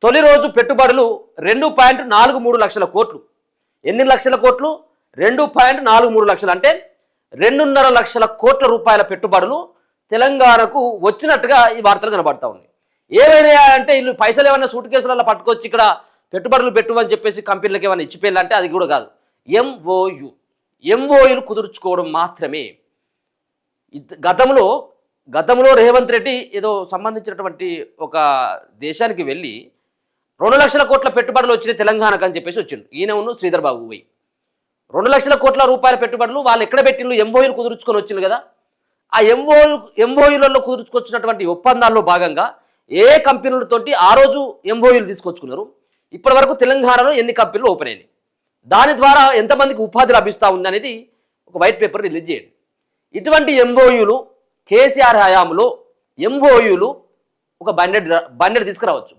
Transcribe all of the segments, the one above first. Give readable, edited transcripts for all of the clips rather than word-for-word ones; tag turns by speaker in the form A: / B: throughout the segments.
A: తొలి రోజు పెట్టుబడులు 2.43 లక్షల కోట్లు. ఎన్ని లక్షల కోట్లు? 2.43 లక్షలు, అంటే 2.5 లక్షల కోట్ల రూపాయల పెట్టుబడులు తెలంగాణకు వచ్చినట్టుగా ఈ వార్తలు కనబడతా ఉన్నాయి. ఏమైనా అంటే వీళ్ళు పైసలు ఏమైనా సూట్ కేసులలో పట్టుకొచ్చి ఇక్కడ పెట్టుబడులు పెట్టుమని చెప్పేసి కంపెనీలకు ఏమైనా ఇచ్చిపోయాలంటే అది కూడా కాదు. ఎంఓయూలు కుదుర్చుకోవడం మాత్రమే. గతంలో రేవంత్ రెడ్డి ఏదో సంబంధించినటువంటి ఒక దేశానికి వెళ్ళి 2 లక్షల కోట్ల పెట్టుబడులు వచ్చినాయి తెలంగాణకు అని చెప్పేసి వచ్చిండు. ఈయనను శ్రీధర్ బాబు పోయి 2 లక్షల కోట్ల రూపాయల పెట్టుబడులు వాళ్ళు ఎక్కడ పెట్టిండ్రు? ఎంఓయూలు కుదుర్చుకొని వచ్చింది కదా. ఆ ఎంఓయూలలో కుదుర్చుకొచ్చినటువంటి ఒప్పందాల్లో భాగంగా ఏ కంపెనీలతోటి ఆ రోజు ఎంఓయూలు తీసుకొచ్చుకున్నారు? ఇప్పటి వరకు తెలంగాణలో ఎన్ని కంపెనీలు ఓపెన్ అయినాయి, దాని ద్వారా ఎంతమందికి ఉపాధి లభిస్తూ ఉంది అనేది ఒక వైట్ పేపర్ రిలీజ్ చేయండి. ఇటువంటి ఎంఓయూలు కేసీఆర్ హయాంలో ఎంఓయూలు ఒక బండెడ్ తీసుకురావచ్చు.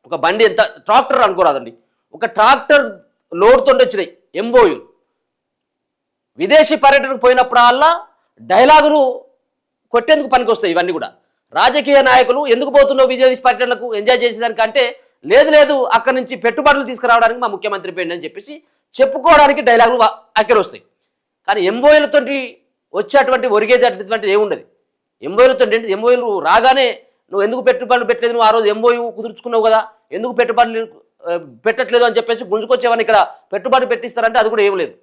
A: ఒక బండి ఎంత ట్రాక్టర్ అనుకోరాదండి, ఒక ట్రాక్టర్ లోడ్తో వచ్చినాయి ఎంఓయూలు. విదేశీ పర్యటనకు పోయినప్పుడల్లా డైలాగులు కొట్టేందుకు పనికి వస్తాయి ఇవన్నీ కూడా. రాజకీయ నాయకులు ఎందుకు పోతున్నావు విదేశీ పర్యటనలకు ఎంజాయ్ చేసేదానికంటే, లేదు అక్కడి నుంచి పెట్టుబడులు తీసుకురావడానికి మా ముఖ్యమంత్రి పోయింది అని చెప్పేసి చెప్పుకోవడానికి డైలాగులు అక్కడ వస్తాయి. కానీ ఎంఓయూలతో వచ్చేటువంటి ఒరిగేటటువంటిది ఏముండదు. ఎంఓయూలు రాగానే నువ్వు ఎందుకు పెట్టుబడులు పెట్టలేదు, నువ్వు ఆ రోజు ఎంఓయూ కుదుర్చుకున్నావు కదా, ఎందుకు పెట్టుబడులు పెట్టట్లేదు అని చెప్పేసి గుంజుకొచ్చేవని ఇక్కడ పెట్టుబడి పెట్టిస్తారంటే అది కూడా ఏం లేదు.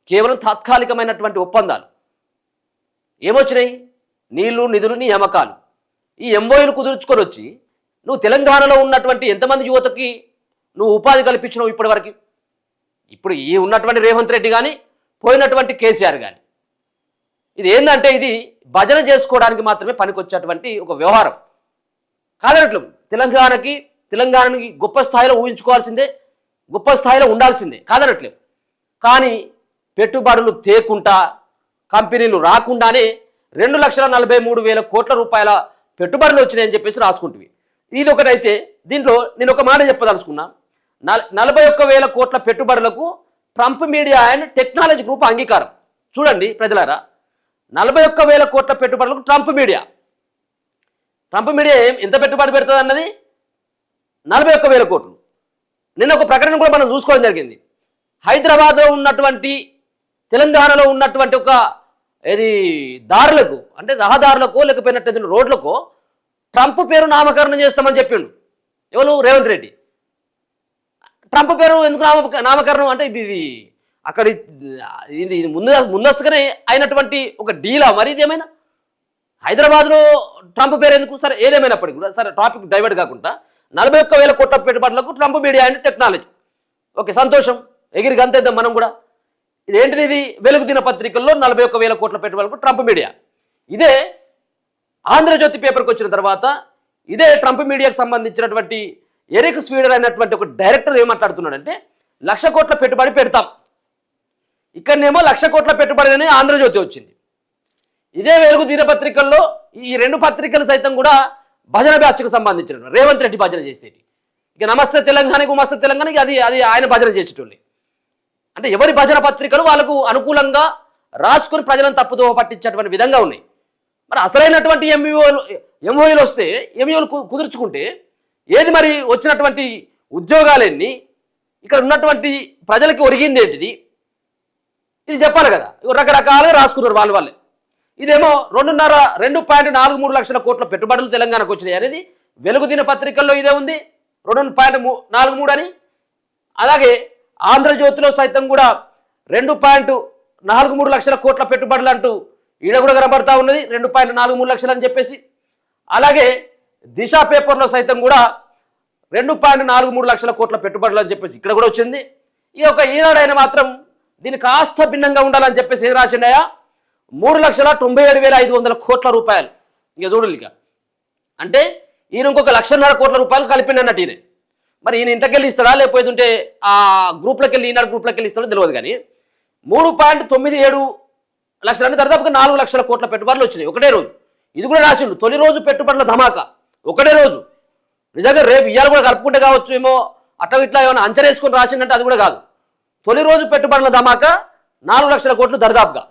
A: కేవలం తాత్కాలికమైనటువంటి ఒప్పందాలు. ఏమొచ్చినాయి? నీళ్లు, నిధులు, నియామకాలు. ఈ ఎంఓయూలు కుదుర్చుకొని వచ్చి నువ్వు తెలంగాణలో ఉన్నటువంటి ఎంతమంది యువతకి నువ్వు ఉపాధి కల్పించినావు ఇప్పటివరకు? ఇప్పుడు ఈ ఉన్నటువంటి రేవంత్ రెడ్డి కానీ పోయినటువంటి కేసీఆర్ కానీ ఇది ఏంటంటే ఇది భజన చేసుకోవడానికి మాత్రమే పనికొచ్చేటువంటి ఒక వ్యవహారం కాదనట్లు. తెలంగాణకి గొప్ప స్థాయిలో ఊహించుకోవాల్సిందే, గొప్ప స్థాయిలో ఉండాల్సిందే కాదనట్లేదు. కానీ పెట్టుబడులు తేకుండా కంపెనీలు రాకుండానే 2,43,000 కోట్ల రూపాయల పెట్టుబడులు వచ్చినాయని చెప్పేసి రాసుకుంటుంది. ఇది ఒకటైతే దీంట్లో నేను ఒక మాట చెప్పదలుచుకున్నా. 41,000 కోట్ల పెట్టుబడులకు Trump media and technology group అంగీకారం. చూడండి ప్రజలారా, 41,000 కోట్ల పెట్టుబడులకు ట్రంప్ మీడియా ఎంత పెట్టుబడి పెడుతుంది అన్నది 41,000 కోట్లు. నిన్న ఒక ప్రకటన కూడా మనం చూసుకోవడం జరిగింది. హైదరాబాద్లో ఉన్నటువంటి తెలంగాణలో ఉన్నటువంటి ఒక దారులకు, అంటే రహదారులకు లేకపోయినట్టు రోడ్లకు ట్రంప్ పేరు నామకరణం చేస్తామని చెప్పిండు. ఎవరు? రేవంత్ రెడ్డి. ట్రంప్ పేరు ఎందుకు నామకరణం అంటే ఇది అక్కడ ఇది ముందస్తుగానే అయినటువంటి ఒక డీలా. మరి ఇది ఏమైనా హైదరాబాద్లో ట్రంప్ పేరు ఎందుకు? సరే ఏదేమైనప్పటికీ కూడా సరే టాపిక్ డైవర్ట్ కాకుండా 41,000 కోట్ల పెట్టుబడులకు Trump media and technology. Okay, సంతోషం, ఎగిరి గంతేద్దాం మనం కూడా. ఇదేంటిది? ఇది వెలుగు దినపత్రికల్లో 41,000 కోట్ల పెట్టుబడులకు ట్రంప్ మీడియా. ఇదే ఆంధ్రజ్యోతి పేపర్కి వచ్చిన తర్వాత ఇదే ట్రంప్ మీడియాకు సంబంధించినటువంటి ఎరిక్ స్వీడర్ అయినటువంటి ఒక డైరెక్టర్ ఏమాట్లాడుతున్నాడంటే 1,00,000 కోట్ల పెట్టుబడి పెడతాం. ఇక్కడనేమో 1,00,000 కోట్ల పెట్టుబడి అని ఆంధ్రజ్యోతి వచ్చింది. ఇదే వెలుగు దినపత్రికల్లో ఈ రెండు పత్రికలు సైతం కూడా భజన బ్యాచ్కు సంబంధించిన రేవంత్ రెడ్డి భజన చేసేటి. ఇక నమస్తే తెలంగాణకి గుమస్తే తెలంగాణకి అది ఆయన భజన చేసేటోళ్ళే. అంటే ఎవరి భజన పత్రికలు వాళ్ళకు అనుకూలంగా రాసుకొని ప్రజలను తప్పుదోవ పట్టించేటువంటి విధంగా ఉన్నాయి. మరి అసలైనటువంటి ఎంఓయూలు వస్తే ఎంఓయూలు కుదుర్చుకుంటే ఏది మరి వచ్చినటువంటి ఉద్యోగాలన్నీ, ఇక్కడ ఉన్నటువంటి ప్రజలకి ఒరిగింది ఏంటిది? ఇది చెప్పాలి కదా. రకరకాలుగా రాసుకున్నారు వాళ్ళే. ఇదేమో 2.43 లక్షల కోట్ల పెట్టుబడులు తెలంగాణకు వచ్చినాయి అనేది వెలుగు దిన పత్రికల్లో ఇదే ఉంది 2.43 అని. అలాగే ఆంధ్రజ్యోతిలో సైతం కూడా 2.43 లక్షల కోట్ల పెట్టుబడులు అంటూ ఈడ కూడా కనబడతా ఉన్నది 2.43 లక్షలు అని చెప్పేసి. అలాగే దిశ పేపర్లో సైతం కూడా 2.43 లక్షల కోట్ల పెట్టుబడులు అని చెప్పేసి ఇక్కడ కూడా వచ్చింది. ఈ యొక్క ఈనాడైన మాత్రం దీన్ని కాస్త భిన్నంగా ఉండాలని చెప్పేసి ఏం రాసిండయా? 3,97,500 కోట్ల రూపాయలు. ఇక చూడాలి. ఇక అంటే ఈయన ఇంకొక 1,50,000 కోట్ల రూపాయలు కలిపిండన్నట్టు ఈయన. మరి ఈయన ఇంతకెళ్ళి ఇస్తాడా లేకపోతే ఉంటే ఆ గ్రూప్లోకి వెళ్ళి ఈనాడు గ్రూప్లోకి వెళ్ళి ఇస్తాడో తెలియదు. కానీ 3.97 లక్షలు అంటే దాదాపుగా 4 లక్షల కోట్ల పెట్టుబడులు వచ్చినాయి ఒకటే రోజు. ఇది కూడా రాసిండు. తొలి రోజు పెట్టుబడుల ధమాకా ఒకటే రోజు. నిజంగా రేపు ఇవాళ కూడా కలుపుకుంటే కావచ్చు ఏమో, అట్లా ఇట్లా ఏమైనా అంచనా వేసుకొని రాసిండంటే అది కూడా కాదు. తొలి రోజు పెట్టుబడుల ధమాకా 4 లక్షల కోట్లు దరిదాపుగా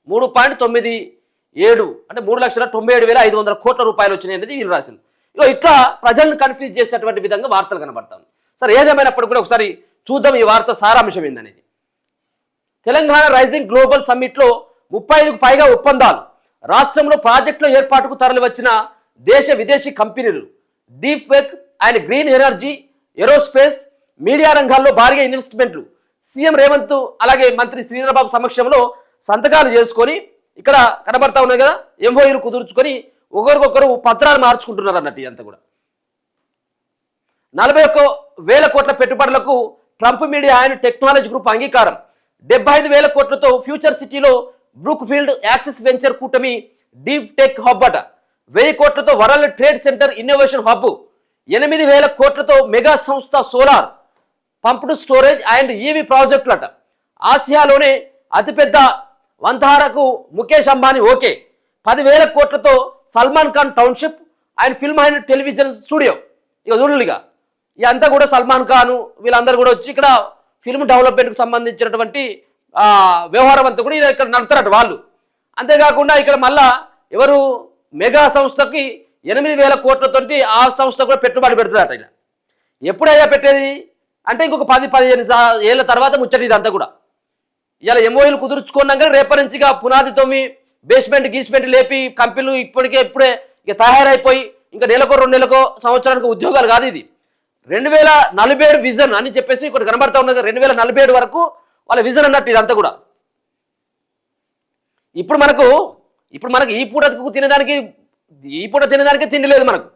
A: 3.97 అంటే 3,97,500 కోట్ల రూపాయలు వచ్చినాయి అనేది వీళ్ళు రాసింది. ఇట్లా ప్రజలను కన్ఫ్యూజ్ చేసేటువంటి విధంగా వార్తలు కనబడతాయి. సరే, ఏదేమైనప్పుడు కూడా ఒకసారి చూద్దాం ఈ వార్త సారాంశం ఏందనేది. తెలంగాణ రైజింగ్ గ్లోబల్ సమ్మిట్లో 35కు పైగా ఒప్పందాలు. రాష్ట్రంలో ప్రాజెక్టుల ఏర్పాటుకు తరలివచ్చిన దేశ విదేశీ కంపెనీలు. Deep fake and green energy, aerospace, media రంగాల్లో భారీగా ఇన్వెస్ట్మెంట్లు. సీఎం రేవంత్ అలాగే మంత్రి శ్రీధరబాబు సమక్షంలో సంతకాలు చేసుకొని ఇక్కడ కనబడతా ఉన్నాయి కదా, ఎంఓయూలు కుదుర్చుకొని ఒకరికొకరు పత్రాలు మార్చుకుంటున్నారు అన్నట్టు. ఇదంతా కూడా 41,000 కోట్ల పెట్టుబడులకు Trump media and technology group అంగీకారం. 75,000 కోట్లతో ఫ్యూచర్ సిటీలో బ్రూక్ ఫీల్డ్ యాక్సిస్ వెంచర్ కూటమి డీప్ టెక్ హబ్ అట. 1000 కోట్లతో world trade centre innovation hub. 8,000 కోట్లతో మెగా సంస్థ solar pumped storage and EV ప్రాజెక్టులట. ఆసియాలోనే అతిపెద్ద వంతహారకు ముఖేష్ అంబానీ ఓకే. 10,000 కోట్లతో Salman Khan township and film and television studio. ఇక చూడలుగా ఇదంతా కూడా సల్మాన్ ఖాన్ వీళ్ళందరూ కూడా వచ్చి ఇక్కడ ఫిల్మ్ డెవలప్మెంట్కి సంబంధించినటువంటి వ్యవహారం అంతా కూడా ఇక్కడ నడుపుతారట వాళ్ళు. అంతేకాకుండా ఇక్కడ మళ్ళా ఎవరు మెగా సంస్థకి 8,000 కోట్లతోటి ఆ సంస్థ కూడా పెట్టుబడి పెడుతుందట. ఇలా ఎప్పుడయ్యా పెట్టేది అంటే ఇంకొక 10-15 ఏళ్ళ తర్వాత ముచ్చటి ఇదంతా కూడా. ఇలా ఎంఓయూలు కుదుర్చుకున్నాక రేపటి నుంచి ఇక పునాది తోమి బేస్మెంట్ గీస్మెంట్ లేపి కంపెనీలు ఇప్పుడే ఇక తయారైపోయి ఇంకా నెలకో 2 నెలకో సంవత్సరానికి ఉద్యోగాలు కాదు. ఇది 2047 విజన్ అని చెప్పేసి ఇక్కడ కనబడతా ఉన్నది. 2047 వరకు వాళ్ళ విజన్ అన్నట్టు ఇదంతా కూడా. ఇప్పుడు మనకు ఈ పూటకు తినడానికి తిండి లేదు మనకు.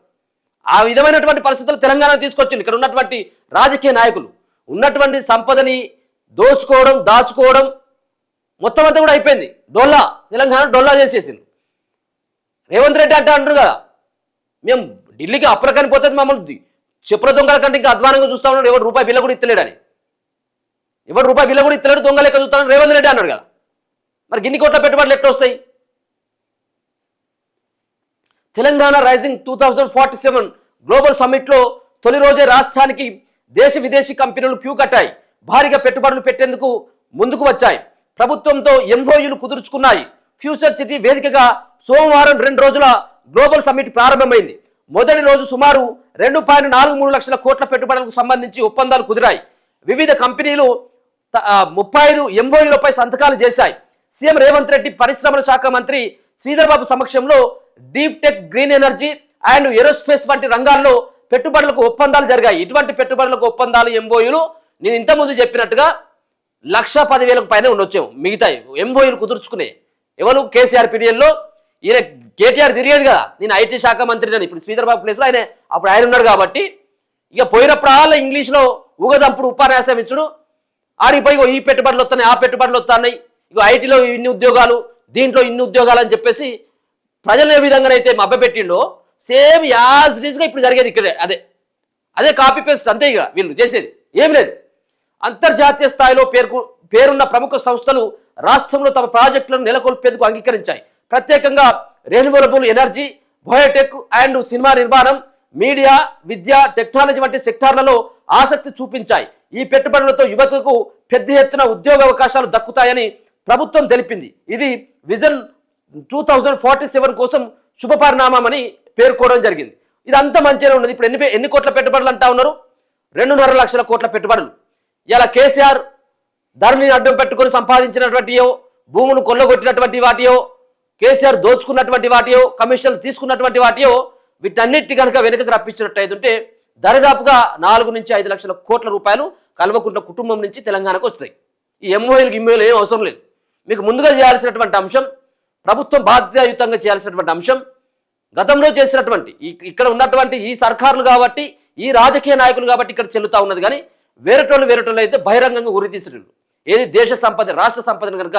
A: ఆ విధమైనటువంటి పరిస్థితులు తెలంగాణ తీసుకొచ్చింది. ఇక్కడ ఉన్నటువంటి రాజకీయ నాయకులు ఉన్నటువంటి సంపదని దోచుకోవడం దాచుకోవడం మొత్తం అంతా కూడా అయిపోయింది. డొల్లా తెలంగాణ డొల్లా చేసేసింది. రేవంత్ రెడ్డి అంటే అంటారు కదా, మేము ఢిల్లీకి అప్రకాని పోతుంది, మమ్మల్ని చెప్పుల దొంగల కంటే ఇంకా అధ్వానంగా చూస్తా ఉన్నాడు, ఎవరు రూపాయి బిల్ల కూడా ఇస్తలేడని. ఎవరు రూపాయి బిల్ల కూడా ఇస్తలేడు, దొంగ లెక్క చూస్తాను రేవంత్ రెడ్డి అన్నాడు కదా. మరి గిన్ని కోట్ల పెట్టుబడులు ఎట్లా వస్తాయి? తెలంగాణ రైజింగ్ 2047 గ్లోబల్ సమ్మిట్లో తొలి రోజే రాష్ట్రానికి దేశ విదేశీ కంపెనీలు క్యూ కట్టాయి. భారీగా పెట్టుబడులు పెట్టేందుకు ముందుకు వచ్చాయి. ప్రభుత్వంతో ఎంఓయూలు కుదుర్చుకున్నాయి. ఫ్యూచర్ సిటీ వేదికగా సోమవారం 2 రోజుల గ్లోబల్ సమ్మిట్ ప్రారంభమైంది. మొదటి రోజు సుమారు 2.43 లక్షల కోట్ల పెట్టుబడులకు సంబంధించి ఒప్పందాలు కుదిరాయి. వివిధ కంపెనీలు 35 ఎంఓయూలపై సంతకాలు చేశాయి. సీఎం రేవంత్ రెడ్డి, పరిశ్రమల శాఖ మంత్రి శ్రీధర్బాబు సమక్షంలో deep tech, green energy and aerospace వంటి రంగాల్లో పెట్టుబడులకు ఒప్పందాలు జరిగాయి. ఇటువంటి పెట్టుబడులకు ఒప్పందాలు ఎంఓయూలు నేను ఇంతకుముందు చెప్పినట్టుగా 1,10,000 పైన ఉండొచ్చేమో. మిగతాయి ఎంఓయూలు కుదుర్చుకునే ఎవరు కేసీఆర్ పీరియడ్లో ఈయన కేటీఆర్ తిరిగేది కదా, నేను ఐటీ శాఖ మంత్రి. ఇప్పుడు శ్రీధర్బాబు ప్లేస్లో ఆయన ఉన్నాడు కాబట్టి ఇక పోయినప్పుడు ఇంగ్లీష్లో ఊగదంపుడు ఉపన్యాసం ఇచ్చుడు, ఆడిపోయి ఈ పెట్టుబడులు వస్తున్నాయి, ఆ పెట్టుబడులు వస్తున్నాయి, ఇక ఐటీలో ఇన్ని ఉద్యోగాలు, దీంట్లో ఇన్ని ఉద్యోగాలు అని చెప్పేసి ప్రజలు ఏ విధంగానైతే మభ్యపెట్టిండో సేమ్ యాజ్ ఇట్ ఈస్గా ఇప్పుడు జరిగేది ఇక్కడే. అదే కాపీ పేస్ట్ అంతే. ఇక వీళ్ళు చేసేది ఏం లేదు. అంతర్జాతీయ స్థాయిలో పేరున్న ప్రముఖ సంస్థలు రాష్ట్రంలో తమ ప్రాజెక్టులను నెలకొల్పేందుకు అంగీకరించాయి. ప్రత్యేకంగా renewable energy, Biotech and cinema నిర్మాణం, మీడియా, విద్య, టెక్నాలజీ వంటి సెక్టార్లలో ఆసక్తి చూపించాయి. ఈ పెట్టుబడులతో యువతకు పెద్ద ఎత్తున ఉద్యోగ అవకాశాలు దక్కుతాయని ప్రభుత్వం తెలిపింది. ఇది విజన్ 2047 కోసం శుభపరిణామమని పేర్కోవడం జరిగింది. ఇదంతా మంచిగా ఉన్నది. ఇప్పుడు ఎన్ని కోట్ల పెట్టుబడులు అంటా ఉన్నారు? 2.5 లక్షల కోట్ల పెట్టుబడులు. ఇలా కేసీఆర్ ధరని అడ్డం పెట్టుకొని సంపాదించినటువంటియో, భూములు కొల్లగొట్టినటువంటి వాటియో, కేసీఆర్ దోచుకున్నటువంటి వాటియో, కమిషన్లు తీసుకున్నటువంటి వాటియో, వీటన్నిటి కనుక వెనుకకు రప్పించినట్టయితే దరిదాపుగా 4 నుంచి 5 లక్షల కోట్ల రూపాయలు కల్వకుంట్ల కుటుంబం నుంచి తెలంగాణకు వస్తాయి. ఈ ఎంఓయూలు ఏం అవసరం లేదు. మీకు ముందుగా చేయాల్సినటువంటి అంశం, ప్రభుత్వం బాధ్యతాయుతంగా చేయాల్సినటువంటి అంశం, గతంలో చేసినటువంటి ఇక్కడ ఉన్నటువంటి ఈ సర్కారులు కాబట్టి, ఈ రాజకీయ నాయకులు కాబట్టి ఇక్కడ చెల్లుతా ఉన్నది. కానీ వేరేటోళ్ళు అయితే బహిరంగంగా ఉరి తీసిరు. ఏది దేశ సంపద, రాష్ట్ర సంపదను కనుక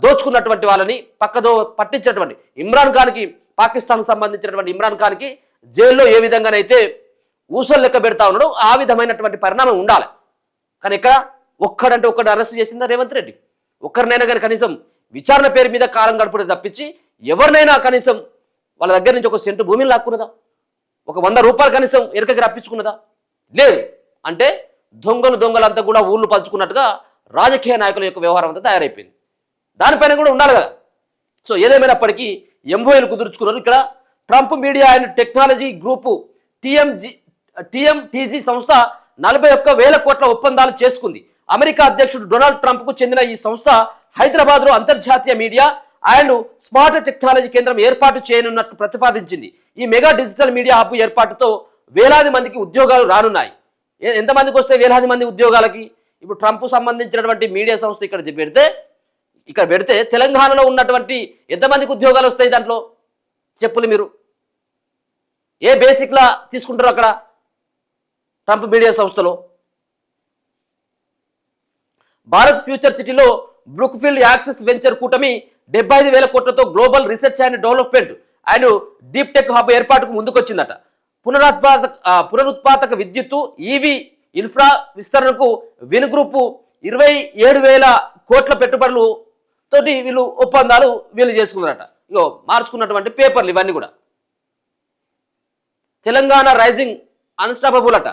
A: దోచుకున్నటువంటి వాళ్ళని పక్కదో పట్టించినటువంటి ఇమ్రాన్ ఖాన్కి, పాకిస్తాన్కు సంబంధించినటువంటి ఇమ్రాన్ ఖాన్కి జైల్లో ఏ విధంగానైతే ఊసలు లెక్క పెడతా ఉన్నాడో ఆ విధమైనటువంటి పరిణామం ఉండాలి. కానీ ఇక్కడ ఒక్కడు అరెస్ట్ చేసిందా రేవంత్ రెడ్డి? ఒక్కరినైనా కానీ కనీసం విచారణ పేరు మీద కాలం గడుపుడే తప్పించి ఎవరినైనా కనీసం వాళ్ళ దగ్గర నుంచి 1 సెంటు భూమిని లాక్కున్నదా? 100 రూపాయలు కనీసం ఎరకకి రప్పించుకున్నదా? లేదు. అంటే దొంగలంతా కూడా ఊళ్ళు పంచుకున్నట్టుగా రాజకీయ నాయకుల యొక్క వ్యవహారం అంతా తయారైపోయింది. దానిపైన కూడా ఉండాలి కదా. సో ఏదేమైనప్పటికీ ఎంఓయూలు కుదుర్చుకున్నారు. ఇక్కడ Trump media and technology group TMTG సంస్థ 41,000 కోట్ల ఒప్పందాలు చేసుకుంది. అమెరికా అధ్యక్షుడు డొనాల్డ్ ట్రంప్కు చెందిన ఈ సంస్థ హైదరాబాద్లో అంతర్జాతీయ మీడియా అండ్ స్మార్ట్ టెక్నాలజీ కేంద్రం ఏర్పాటు చేయనున్నట్టు ప్రతిపాదించింది. ఈ మెగా డిజిటల్ మీడియా హబ్ ఏర్పాటుతో వేలాది మందికి ఉద్యోగాలు రానున్నాయి. ఎంతమందికి వస్తే వేలాది మంది ఉద్యోగాలకి? ఇప్పుడు ట్రంప్ సంబంధించినటువంటి మీడియా సంస్థ ఇక్కడ పెడితే తెలంగాణలో ఉన్నటువంటి ఎంతమందికి ఉద్యోగాలు వస్తాయి? దాంట్లో చెప్పులు మీరు ఏ బేసిక్లా తీసుకుంటారు అక్కడ ట్రంప్ మీడియా సంస్థలో? భారత్ ఫ్యూచర్ సిటీలో బ్రూక్ఫీల్డ్ యాక్సెస్ వెంచర్ కూటమి 75,000 కోట్లతో global research and development and deep tech hub ఏర్పాటుకు ముందుకొచ్చిందట. పునరుత్పాదక విద్యుత్తు ఈవీ ఇన్ఫ్రా విస్తరణకు విన్ గ్రూపు 27,000 కోట్ల పెట్టుబడులు తోటి ఒప్పందాలు చేసుకున్నారట. ఇగో మార్చుకున్నటువంటి పేపర్లు ఇవన్నీ కూడా. తెలంగాణ రైజింగ్ అన్స్టాపబుల్ అట.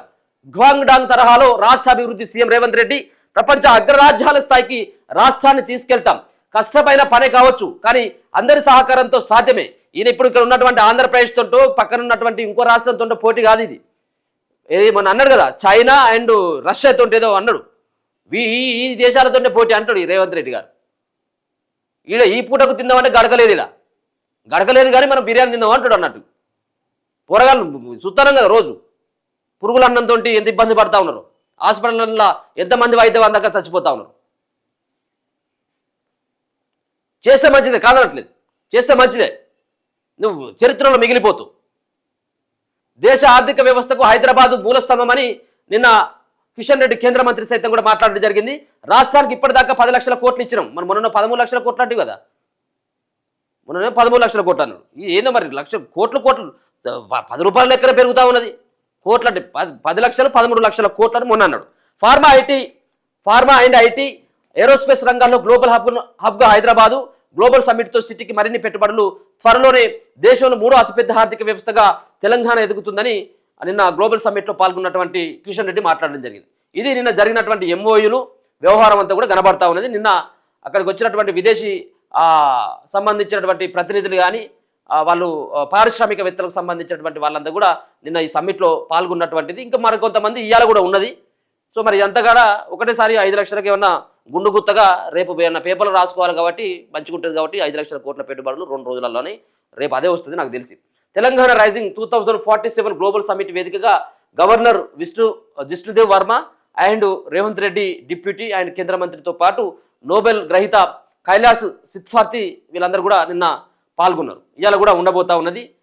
A: గ్వాంగ్ డాంగ్ తరహాలో రాష్ట్ర అభివృద్ధి సీఎం రేవంత్ రెడ్డి ప్రపంచ అగ్రరాజ్యాల స్థాయికి రాష్ట్రాన్ని తీసుకెళ్తాం. కష్టమైన పనే కావచ్చు, కానీ అందరి సహకారంతో సాధ్యమే. ఈయన ఇప్పుడు ఇక్కడ ఉన్నటువంటి ఆంధ్రప్రదేశ్ తోటో పక్కన ఉన్నటువంటి ఇంకో రాష్ట్రంతో పోటీ కాదు ఇది. ఏది మన అన్నాడు కదా, చైనా అండ్ రష్యాతో ఏదో అన్నాడు. ఈ దేశాలతోనే పోటీ అంటాడు ఈ రేవంత్ రెడ్డి గారు. ఈ పూటకు తిందామంటే గడకలేదు, గడకలేదు కానీ మనం బిర్యానీ తిందాం అంటాడు అన్నట్టు. కూరగాయలు చూస్తున్నాం కదా రోజు, పురుగుల అన్నంతో ఎంత ఇబ్బంది పడతా ఉన్నారు. హాస్పిటల్లో ఎంతమంది వైద్యం అందక చచ్చిపోతా ఉన్నారు. చేస్తే మంచిదే కాదనట్లేదు, చేస్తే మంచిదే, నువ్వు చరిత్రలో మిగిలిపోతావు. దేశ ఆర్థిక వ్యవస్థకు హైదరాబాద్ మూలస్తంభమని నిన్న కిషన్ రెడ్డి కేంద్ర మంత్రి సైతం కూడా మాట్లాడడం జరిగింది. రాష్ట్రానికి ఇప్పటిదాకా 10 లక్షల కోట్లు ఇచ్చినాం. మొన్న 13 లక్షల కోట్లు అంటే కదా, మొన్న 13 లక్షల కోట్లు అన్నాడు. ఏందో మరి కోట్లు 10 రూపాయల లెక్కన పెరుగుతూ ఉన్నది. కోట్లు అంటే 10 లక్షలు 13 లక్షల కోట్లు అని మొన్న అన్నాడు. ఫార్మా అండ్ ఐటీ ఏరోస్పేస్ రంగాల్లో గ్లోబల్ హబ్గా హైదరాబాదు గ్లోబల్ సమ్మిట్తో సిటీకి మరిన్ని పెట్టుబడులు. త్వరలోనే దేశంలో 3వ అతిపెద్ద ఆర్థిక వ్యవస్థగా తెలంగాణ ఎదుగుతుందని నిన్న గ్లోబల్ సమ్మిట్లో పాల్గొన్నటువంటి కిషన్ రెడ్డి మాట్లాడడం జరిగింది. ఇది నిన్న జరిగినటువంటి ఎంఓయూలు వ్యవహారం అంతా కూడా కనబడతా ఉన్నది. నిన్న అక్కడికి వచ్చినటువంటి విదేశీ సంబంధించినటువంటి ప్రతినిధులు కానీ వాళ్ళు పారిశ్రామికవేత్తలకు సంబంధించినటువంటి వాళ్ళంతా కూడా నిన్న ఈ సమ్మిట్లో పాల్గొన్నటువంటిది. ఇంకా మరికొంతమంది ఇవాళ కూడా ఉన్నది. సో మరి ఎంతగాడా ఒకటేసారి 5 లక్షలకి ఏమన్నా గుండు గుత్తగా రేపు ఏమన్నా పేపర్లు రాసుకోవాలి కాబట్టి మంచిగుంటుంది కాబట్టి 5 లక్షల కోట్ల పెట్టుబడులు 2 రోజులలోనే రేపు అదే వస్తుంది నాకు తెలిసి. తెలంగాణ రైజింగ్ 2047 గ్లోబల్ సమ్మిట్ వేదికగా governor Jishnu Dev Varma and Revanth Reddy deputy and కేంద్ర మంత్రితో పాటు నోబెల్ గ్రహీత కైలాస్ సిత్ఫార్తి వీళ్ళందరూ కూడా నిన్న పాల్గొన్నారు. ఇవాళ కూడా ఉండబోతా ఉన్నది.